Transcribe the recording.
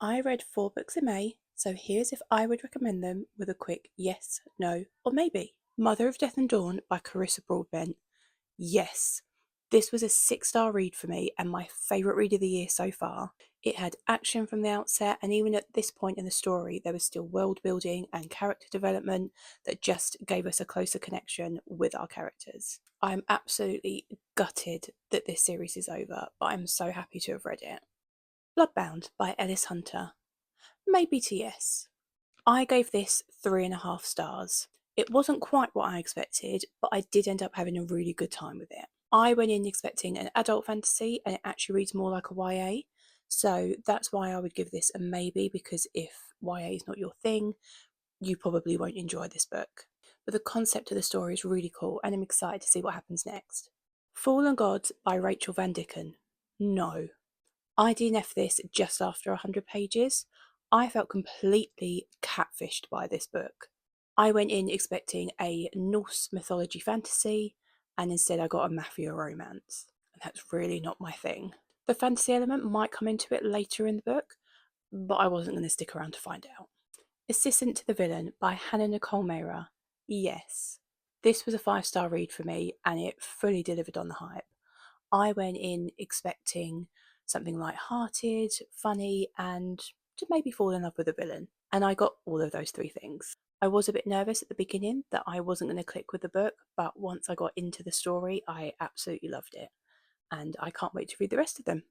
I read 4 books in May, so here's if I would recommend them with a quick yes, no, or maybe. Mother of Death and Dawn by Carissa Broadbent. Yes, this was a 6-star read for me and my favourite read of the year so far. It had action from the outset, and even at this point in the story, there was still world building and character development that just gave us a closer connection with our characters. I'm absolutely gutted that this series is over, but I'm so happy to have read it. Bloodbound by Ellis Hunter. Maybe to yes. I gave this 3.5 stars. It wasn't quite what I expected, but I did end up having a really good time with it. I went in expecting an adult fantasy and it actually reads more like a YA. So that's why I would give this a maybe, because if YA is not your thing, you probably won't enjoy this book. But the concept of the story is really cool and I'm excited to see what happens next. Fallen Gods by Rachel Van Dicken. No. I DNF'd this just after 100 pages. I felt completely catfished by this book. I went in expecting a Norse mythology fantasy, and instead I got a mafia romance. And that's really not my thing. The fantasy element might come into it later in the book, but I wasn't going to stick around to find out. Assistant to the Villain by Hannah Nicole Mehra. Yes. This was a 5-star read for me, and it fully delivered on the hype. I went in expecting something light-hearted, funny, and to maybe fall in love with a villain. And I got all of those 3 things. I was a bit nervous at the beginning that I wasn't going to click with the book, but once I got into the story, I absolutely loved it. And I can't wait to read the rest of them.